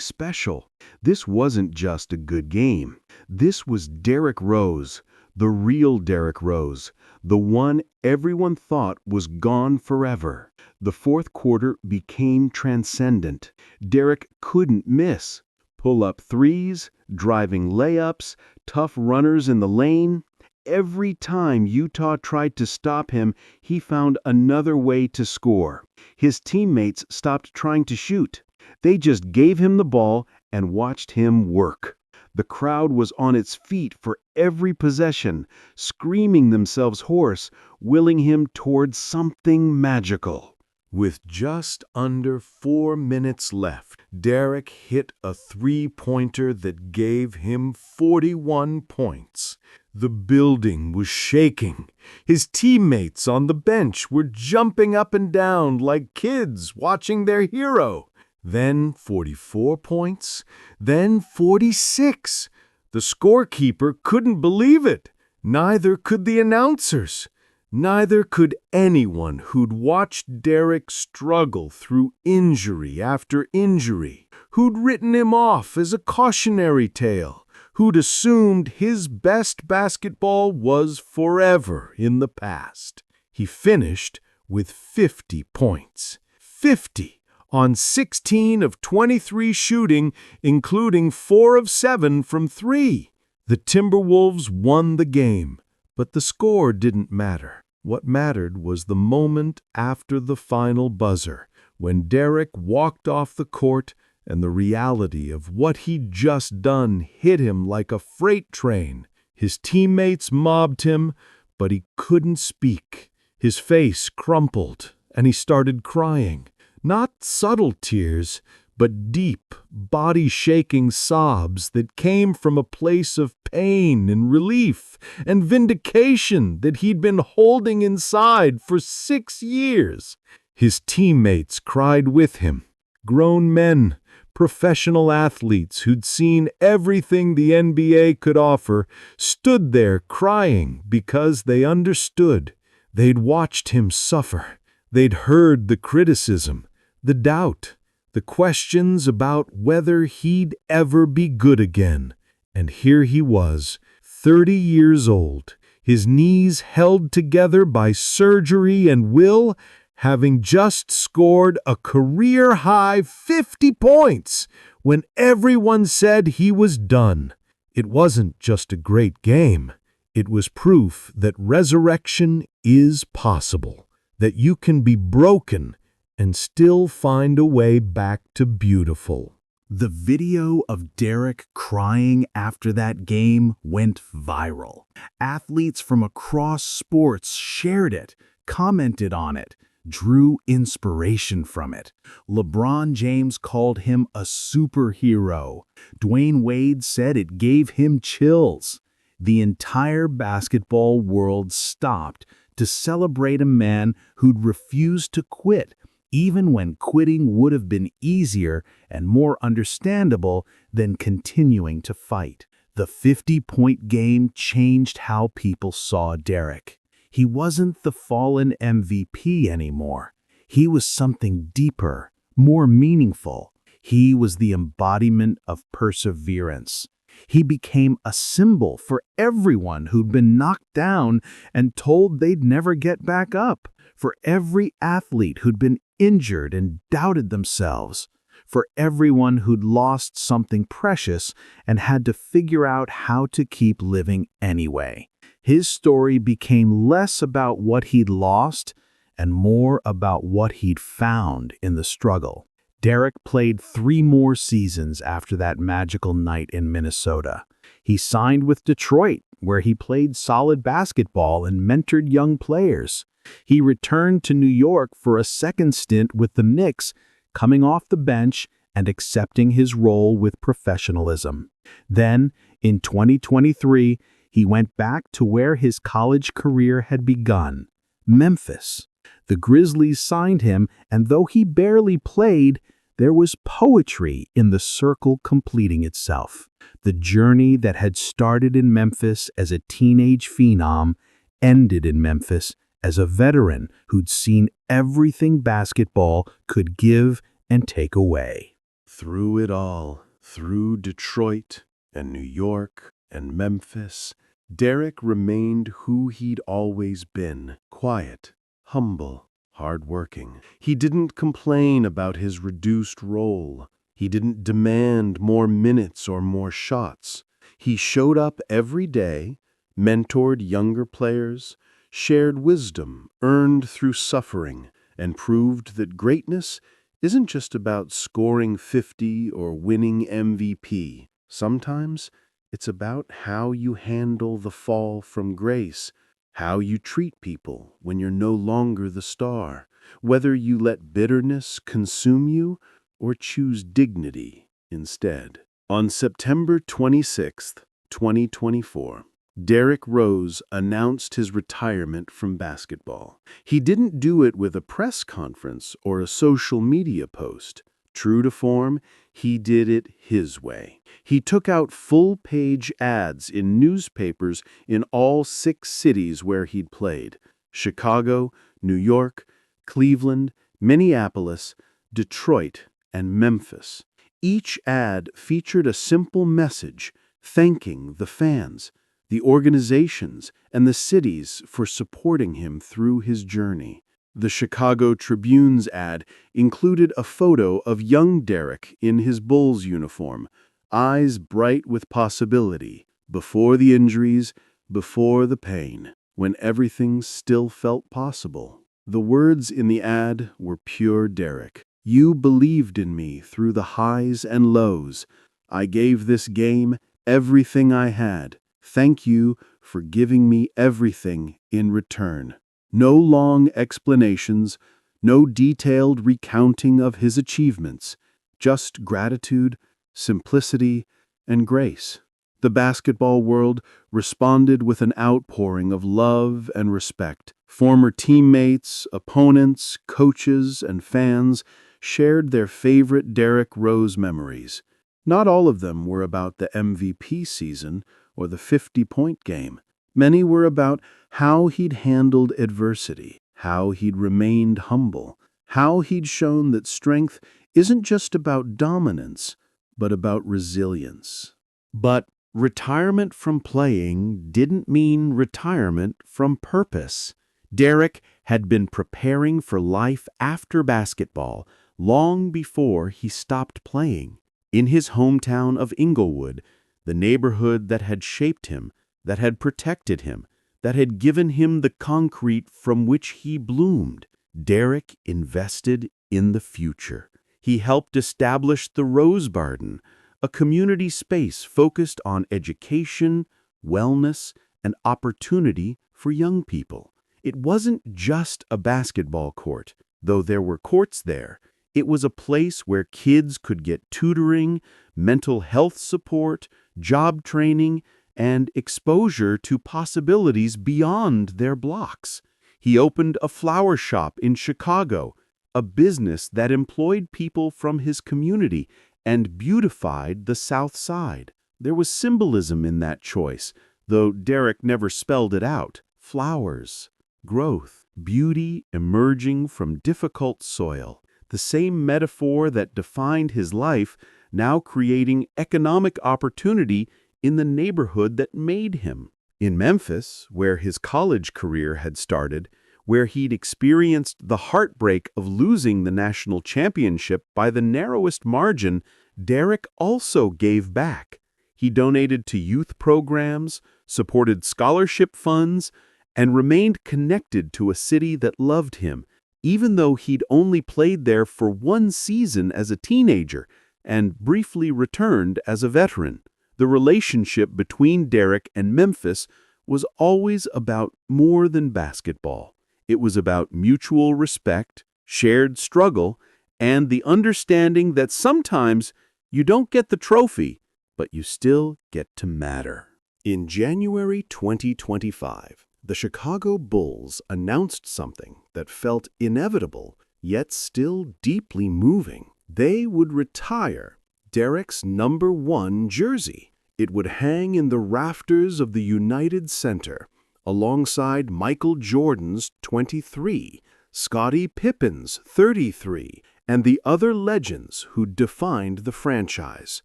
special. This wasn't just a good game. This was Derrick Rose, the real Derrick Rose, the one everyone thought was gone forever. The fourth quarter became transcendent. Derrick couldn't miss.
Pull-up threes, driving layups, tough runners in the lane. Every time Utah tried to stop him, he found another way to score. His teammates stopped trying to shoot. They just gave him the ball and watched him work. The crowd was on its feet for every possession, screaming themselves hoarse, willing him towards something magical.
With just under 4 minutes left, Derrick hit a three-pointer that gave him 41 points. The building was shaking. His teammates on the bench were jumping up and down like kids watching their hero. Then 44 points, then 46. The scorekeeper couldn't believe it. Neither could the announcers. Neither could anyone who'd watched Derrick struggle through injury after injury, who'd written him off as a cautionary tale, who'd assumed his best basketball was forever in the past. He finished with 50 points. 50 on 16 of 23 shooting, including 4 of 7 from 3. The Timberwolves won the game, but the score didn't matter. What mattered was the moment after the final buzzer, when Derrick walked off the court and the reality of what he'd just done hit him like a freight train. His teammates mobbed him, but he couldn't speak. His face crumpled, and he started crying. Not subtle tears, but deep, body-shaking sobs that came from a place of pain and relief and vindication that he'd been holding inside for 6 years. His teammates cried with him. Grown men, professional athletes who'd seen everything the NBA could offer, stood there crying because they understood. They'd watched him suffer. They'd heard the criticism, the doubt, the questions about whether he'd ever be good again. And here he was, 30 years old, his knees held together by surgery and will, having just scored a career-high 50 points when everyone said he was done. It wasn't just a great game. It was proof that resurrection is possible, that you can be broken and still find a way back to beautiful.
The video of Derrick crying after that game went viral. Athletes from across sports shared it, commented on it, drew inspiration from it. LeBron James called him a superhero. Dwayne Wade said it gave him chills. The entire basketball world stopped to celebrate a man who'd refused to quit, even when quitting would have been easier and more understandable than continuing to fight. The 50-point game changed how people saw Derrick. He wasn't the fallen MVP anymore. He was something deeper, more meaningful. He was the embodiment of perseverance. He became a symbol for everyone who'd been knocked down and told they'd never get back up, for every athlete who'd been injured and doubted themselves, for everyone who'd lost something precious and had to figure out how to keep living anyway. His story became less about what he'd lost and more about what he'd found in the struggle. Derrick played 3 more seasons after that magical night in Minnesota. He signed with Detroit, where he played solid basketball and mentored young players. He returned to New York for a second stint with the Knicks, coming off the bench and accepting his role with professionalism. Then, in 2023, he went back to where his college career had begun, Memphis. The Grizzlies signed him, and though he barely played, there was poetry in the circle completing itself. The journey that had started in Memphis as a teenage phenom ended in Memphis as a veteran who'd seen everything basketball could give and take away.
Through it all, through Detroit and New York and Memphis, Derrick remained who he'd always been, quiet, humble, hard-working. He didn't complain about his reduced role. He didn't demand more minutes or more shots. He showed up every day, mentored younger players, shared wisdom earned through suffering, and proved that greatness isn't just about scoring 50 or winning MVP. Sometimes it's about how you handle the fall from grace, how you treat people when you're no longer the star, whether you let bitterness consume you or choose dignity instead. On September 26th, 2024, Derrick Rose announced his retirement from basketball. He didn't do it with a press conference or a social media post. True to form, he did it his way. He took out full-page ads in newspapers in all 6 cities where he'd played: Chicago, New York, Cleveland, Minneapolis, Detroit, and Memphis. Each ad featured a simple message thanking the fans, the organizations, and the cities for supporting him through his journey. The Chicago Tribune's ad included a photo of young Derrick in his Bulls uniform, eyes bright with possibility, before the injuries, before the pain, when everything still felt possible. The words in the ad were pure Derrick. You believed in me through the highs and lows. I gave this game everything I had. Thank you for giving me everything in return. No long explanations, no detailed recounting of his achievements, just gratitude, simplicity, and grace. The basketball world responded with an outpouring of love and respect. Former teammates, opponents, coaches, and fans shared their favorite Derrick Rose memories. Not all of them were about the MVP season or the 50-point game. Many were about how he'd handled adversity, how he'd remained humble, how he'd shown that strength isn't just about dominance, but about resilience. But retirement from playing didn't mean retirement from purpose. Derrick had been preparing for life after basketball long before he stopped playing. In his hometown of Englewood, the neighborhood that had shaped him, that had protected him, that had given him the concrete from which he bloomed, Derrick invested in the future. He helped establish the Rose Garden, a community space focused on education, wellness, and opportunity for young people. It wasn't just a basketball court, though there were courts there. It was a place where kids could get tutoring, mental health support, job training, and exposure to possibilities beyond their blocks. He opened a flower shop in Chicago, a business that employed people from his community and beautified the South Side. There was symbolism in that choice, though Derrick never spelled it out. Flowers, growth, beauty emerging from difficult soil. The same metaphor that defined his life, now creating economic opportunity in the neighborhood that made him. In Memphis, where his college career had started, where he'd experienced the heartbreak of losing the national championship by the narrowest margin, Derrick also gave back. He donated to youth programs, supported scholarship funds, and remained connected to a city that loved him, even though he'd only played there for 1 season as a teenager and briefly returned as a veteran. The relationship between Derrick and Memphis was always about more than basketball. It was about mutual respect, shared struggle, and the understanding that sometimes you don't get the trophy, but you still get to matter. In January 2025, the Chicago Bulls announced something that felt inevitable, yet still deeply moving. They would retire Derrick's #1 jersey. It would hang in the rafters of the United Center, alongside Michael Jordan's 23, Scottie Pippen's 33, and the other legends who defined the franchise.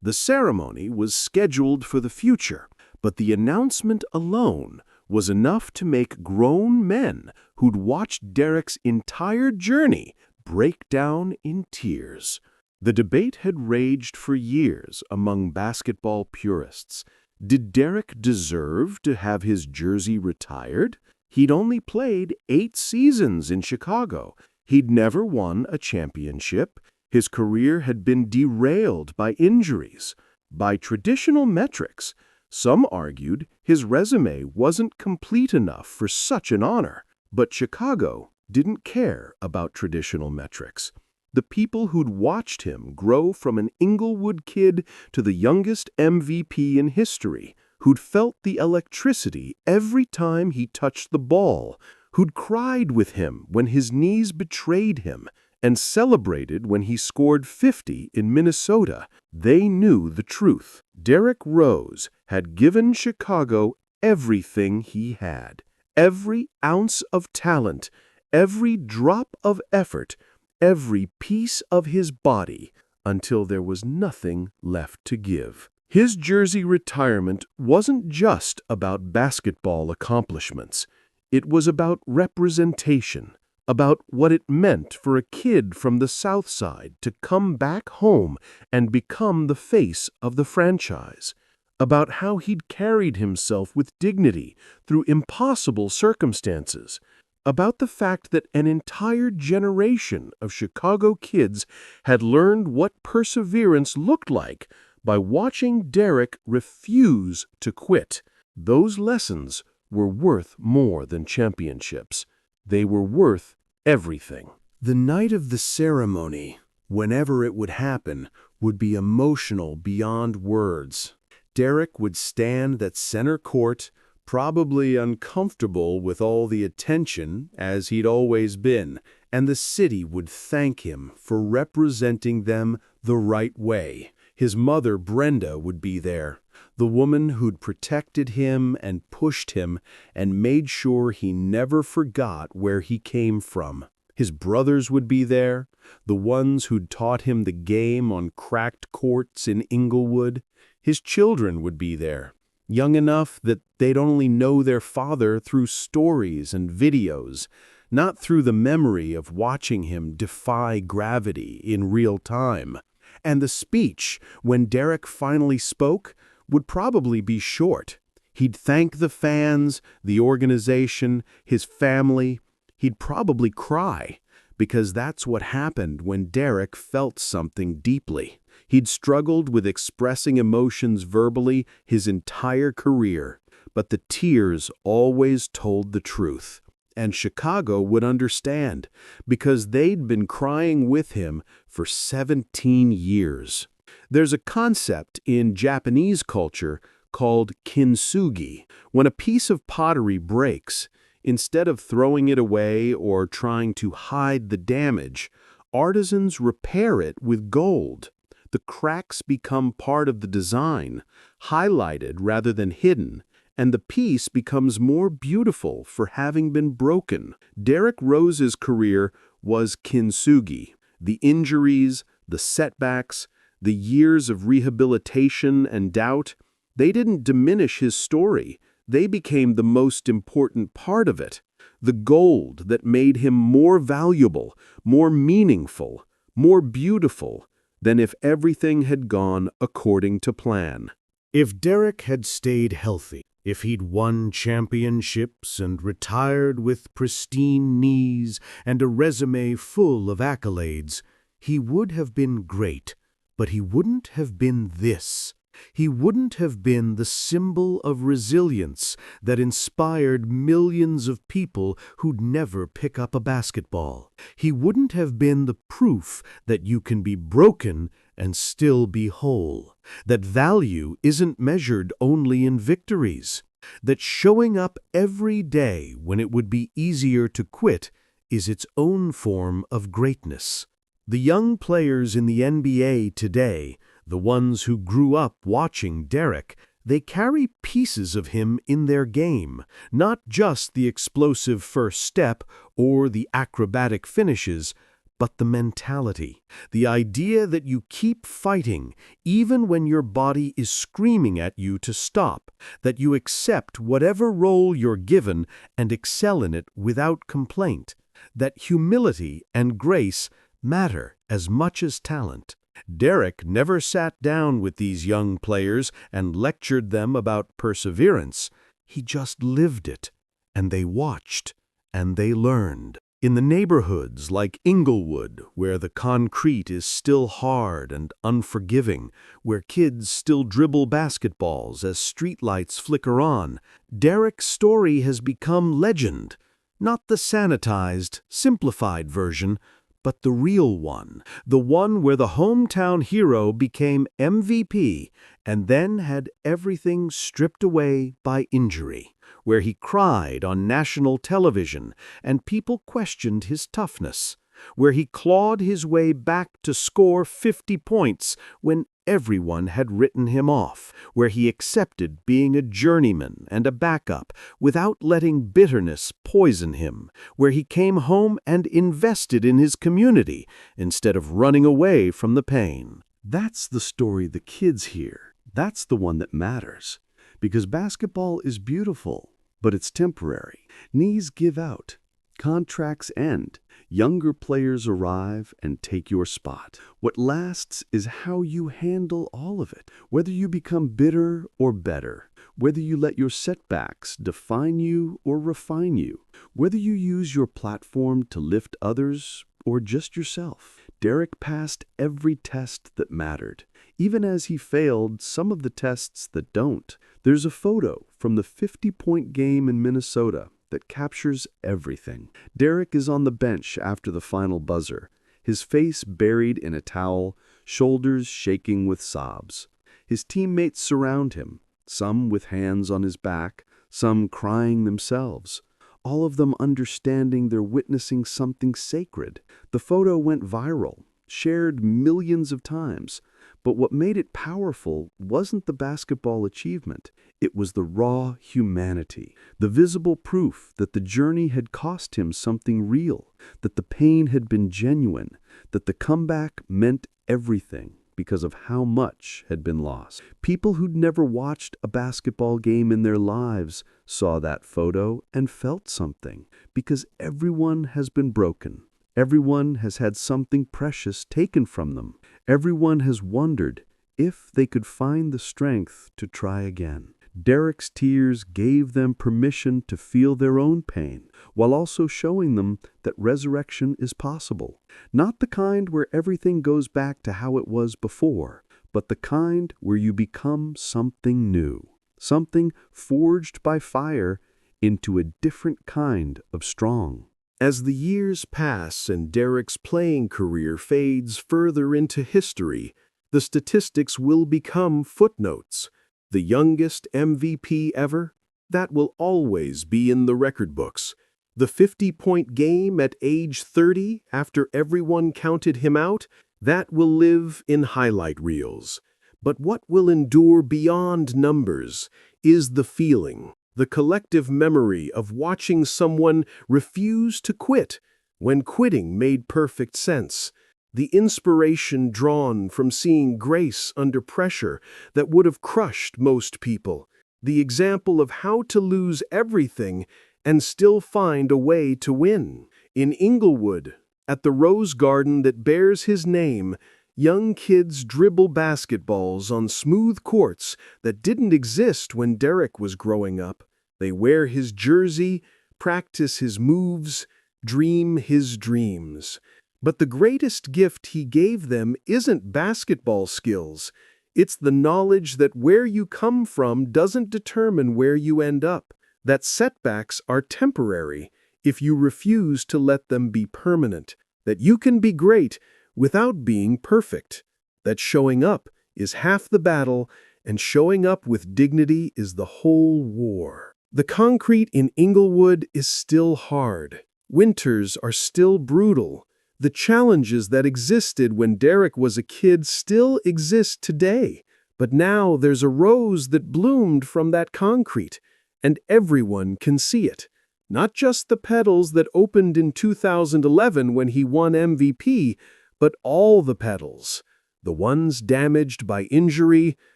The ceremony was scheduled for the future, but the announcement alone was enough to make grown men who'd watched Derrick's entire journey break down in tears.
The debate had raged for years among basketball purists. Did Derrick deserve to have his jersey retired? He'd only played 8 seasons in Chicago. He'd never won a championship. His career had been derailed by injuries. By traditional metrics, some argued his resume wasn't complete enough for such an honor. But Chicago didn't care about traditional metrics. The people who'd watched him grow from an Englewood kid to the youngest MVP in history, who'd felt the electricity every time he touched the ball, who'd cried with him when his knees betrayed him, and celebrated when he scored 50 in Minnesota, they knew the truth. Derrick Rose had given Chicago everything he had, every ounce of talent, every drop of effort, every piece of his body, until there was nothing left to give. His jersey retirement wasn't just about basketball accomplishments. It was about representation, about what it meant for a kid from the South Side to come back home and become the face of the franchise, about how he'd carried himself with dignity through impossible circumstances, about the fact that an entire generation of Chicago kids had learned what perseverance looked like by watching Derrick refuse to quit. Those lessons were worth more than championships. They were worth everything.
The night of the ceremony, whenever it would happen, would be emotional beyond words. Derrick would stand at center court, probably uncomfortable with all the attention, as he'd always been, and the city would thank him for representing them the right way. His mother, Brenda, would be there, the woman who'd protected him and pushed him and made sure he never forgot where he came from. His brothers would be there, the ones who'd taught him the game on cracked courts in Englewood. His children would be there, young enough that they'd only know their father through stories and videos, not through the memory of watching him defy gravity in real time. And the speech, when Derrick finally spoke, would probably be short. He'd thank the fans, the organization, his family. He'd probably cry, because that's what happened when Derrick felt something deeply. He'd struggled with expressing emotions verbally his entire career, but the tears always told the truth. And Chicago would understand, because they'd been crying with him for 17 years. There's a concept in Japanese culture called kintsugi. When a piece of pottery breaks, instead of throwing it away or trying to hide the damage, artisans repair it with gold. The cracks become part of the design, highlighted rather than hidden, and the piece becomes more beautiful for having been broken. Derrick Rose's career was kintsugi. The injuries, the setbacks, the years of rehabilitation and doubt, they didn't diminish his story. They became the most important part of it. The gold that made him more valuable, more meaningful, more beautiful than if everything had gone according to plan. If Derrick had stayed healthy, if he'd won championships and retired with pristine knees and a resume full of accolades, he would have been great, but he wouldn't have been this. He wouldn't have been the symbol of resilience that inspired millions of people who'd never pick up a basketball. He wouldn't have been the proof that you can be broken and still be whole, that value isn't measured only in victories, that showing up every day when it would be easier to quit is its own form of greatness. The young players in the NBA today, the ones who grew up watching Derrick, they carry pieces of him in their game, not just the explosive first step or the acrobatic finishes, but the mentality, the idea that you keep fighting even when your body is screaming at you to stop, that you accept whatever role you're given and excel in it without complaint, that humility and grace matter as much as talent.
Derrick never sat down with these young players and lectured them about perseverance. He just lived it, and they watched, and they learned. In the neighborhoods like Englewood, where the concrete is still hard and unforgiving, where kids still dribble basketballs as streetlights flicker on, Derrick's story has become legend. Not the sanitized, simplified version, but the real one, the one where the hometown hero became MVP and then had everything stripped away by injury, where he cried on national television and people questioned his toughness, where he clawed his way back to score 50 points when everyone had written him off, where he accepted being a journeyman and a backup without letting bitterness poison him, where he came home and invested in his community instead of running away from the pain. That's the story the kids hear. That's the one that matters. Because basketball is beautiful, but it's temporary. Knees give out. Contracts end. Younger players arrive and take your spot. What lasts is how you handle all of it. Whether you become bitter or better. Whether you let your setbacks define you or refine you. Whether you use your platform to lift others or just yourself. Derrick passed every test that mattered, even as he failed some of the tests that don't. There's a photo from the 50-point game in Minnesota that captures everything. Derrick is on the bench after the final buzzer, his face buried in a towel, shoulders shaking with sobs. His teammates surround him, some with hands on his back, some crying themselves, all of them understanding they're witnessing something sacred. The photo went viral, shared millions of times, but what made it powerful wasn't the basketball achievement. It was the raw humanity, the visible proof that the journey had cost him something real, that the pain had been genuine, that the comeback meant everything because of how much had been lost. People who'd never watched a basketball game in their lives saw that photo and felt something, because everyone has been broken. Everyone has had something precious taken from them. Everyone has wondered if they could find the strength to try again. Derrick's tears gave them permission to feel their own pain, while also showing them that resurrection is possible. Not the kind where everything goes back to how it was before, but the kind where you become something new, something forged by fire into a different kind of strong. As the years pass and Derrick's playing career fades further into history, the statistics will become footnotes. The youngest MVP ever? That will always be in the record books. The 50-point game at age 30 after everyone counted him out? That will live in highlight reels. But what will endure beyond numbers is the feeling, the collective memory of watching someone refuse to quit when quitting made perfect sense. The inspiration drawn from seeing grace under pressure that would have crushed most people. The example of how to lose everything and still find a way to win. In Englewood, at the rose garden that bears his name, young kids dribble basketballs on smooth courts that didn't exist when Derrick was growing up. They wear his jersey, practice his moves, dream his dreams. But the greatest gift he gave them isn't basketball skills. It's the knowledge that where you come from doesn't determine where you end up, that setbacks are temporary if you refuse to let them be permanent, that you can be great without being perfect, that showing up is half the battle and showing up with dignity is the whole war. The concrete in Englewood is still hard. Winters are still brutal. The challenges that existed when Derrick was a kid still exist today, but now there's a rose that bloomed from that concrete, and everyone can see it. Not just the petals that opened in 2011 when he won MVP, but all the petals. The ones damaged by injury,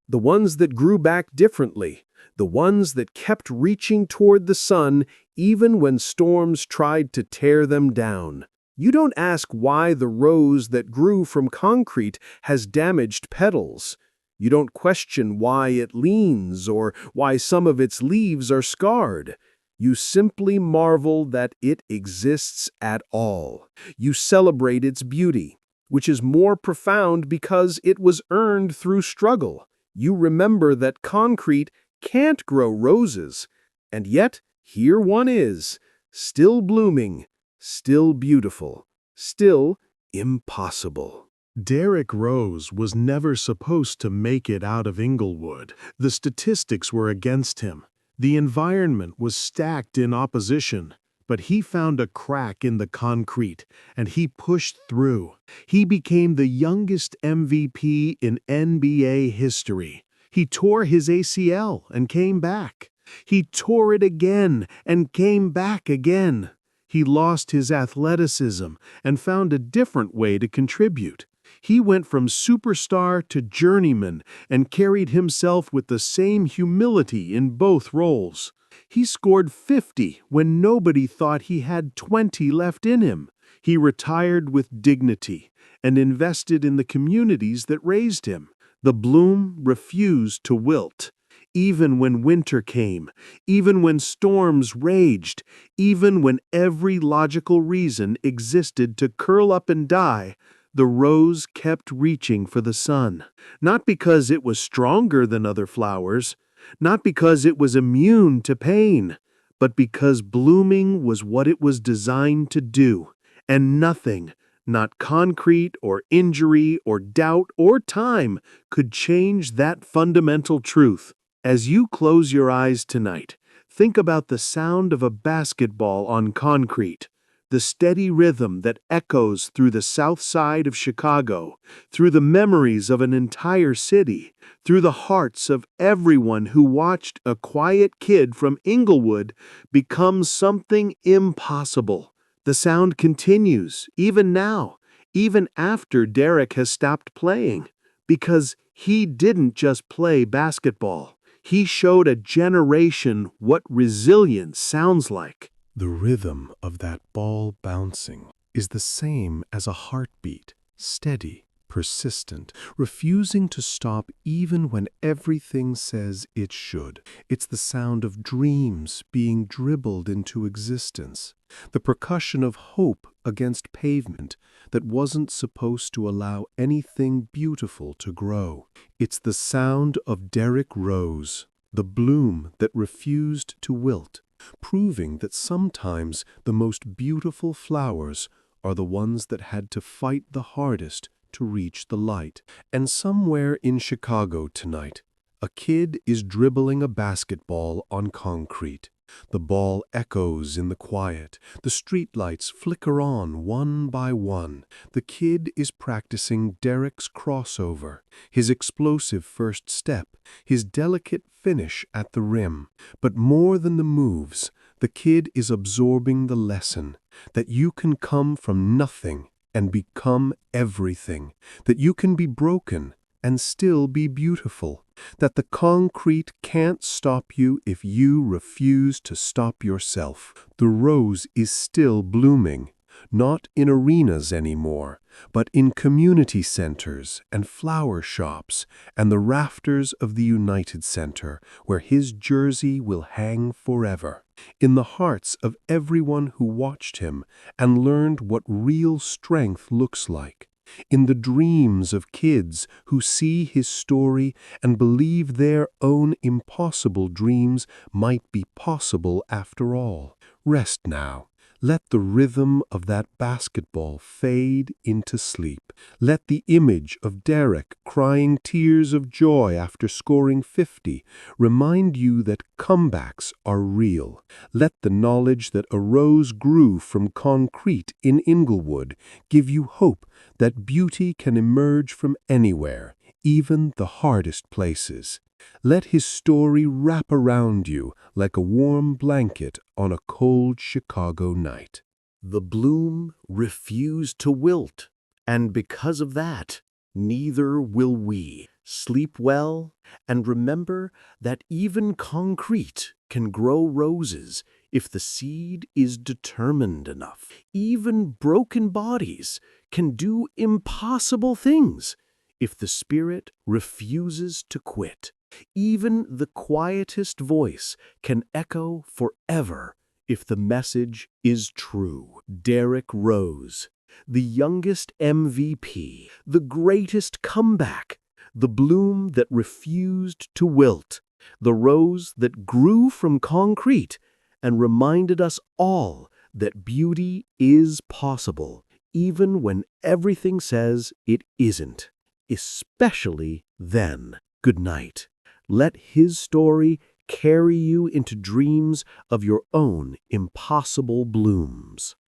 the ones that grew back differently, the ones that kept reaching toward the sun even when storms tried to tear them down.
You don't ask why the rose that grew from concrete has damaged petals. You don't question why it leans or why some of its leaves are scarred. You simply marvel that it exists at all. You celebrate its beauty, which is more profound because it was earned through struggle. You remember that concrete can't grow roses, and yet here one is, still blooming, still beautiful, still impossible. Derrick Rose was never supposed to make it out of Englewood. The statistics were against him. The environment was stacked in opposition. But he found a crack in the concrete, and he pushed through. He became the youngest MVP in NBA history. He tore his ACL and came back. He tore it again and came back again. He lost his athleticism and found a different way to contribute. He went from superstar to journeyman and carried himself with the same humility in both roles. He scored 50 when nobody thought he had 20 left in him. He retired with dignity and invested in the communities that raised him. The bloom refused to wilt. Even when winter came, even when storms raged, even when every logical reason existed to curl up and die, the rose kept reaching for the sun. Not because it was stronger than other flowers, not because it was immune to pain, but because blooming was what it was designed to do, and nothing, not concrete or injury or doubt or time, could change that fundamental truth. As you close your eyes tonight, think about the sound of a basketball on concrete, the steady rhythm that echoes through the south side of Chicago, through the memories of an entire city, through the hearts of everyone who watched a quiet kid from Englewood become something impossible. The sound continues, even now, even after Derrick has stopped playing, because he didn't just play basketball. He showed a generation what resilience sounds like. The rhythm of that ball bouncing is the same as a heartbeat, steady, persistent, refusing to stop even when everything says it should. It's the sound of dreams being dribbled into existence, the percussion of hope against pavement that wasn't supposed to allow anything beautiful to grow. It's the sound of Derrick Rose, the bloom that refused to wilt, proving that sometimes the most beautiful flowers are the ones that had to fight the hardest to reach the light. And somewhere in Chicago tonight, a kid is dribbling a basketball on concrete. The ball echoes in the quiet. The streetlights flicker on one by one. The kid is practicing Derrick's crossover, his explosive first step, his delicate finish at the rim. But more than the moves, the kid is absorbing the lesson that you can come from nothing and become everything, that you can be broken and still be beautiful, that the concrete can't stop you if you refuse to stop yourself. The rose is still blooming, not in arenas anymore, but in community centers and flower shops and the rafters of the United Center, where his jersey will hang forever. In the hearts of everyone who watched him and learned what real strength looks like. In the dreams of kids who see his story and believe their own impossible dreams might be possible after all. Rest now. Let the rhythm of that basketball fade into sleep. Let the image of Derrick crying tears of joy after scoring 50 remind you that comebacks are real. Let the knowledge that a rose grew from concrete in Englewood give you hope that beauty can emerge from anywhere, even the hardest places. Let his story wrap around you like a warm blanket on a cold Chicago night. The bloom refused to wilt, and because of that, neither will we. Sleep well, and remember that even concrete
can grow roses if the seed is determined enough. Even broken bodies can do impossible things if the spirit refuses to quit. Even the quietest voice can echo forever if the message is true. Derrick Rose, the youngest MVP, the greatest comeback, the bloom that refused to wilt, the rose that grew from concrete and reminded us all that beauty is possible, even when everything says it isn't. Especially then. Good night. Let his story carry you into dreams of your own impossible blooms.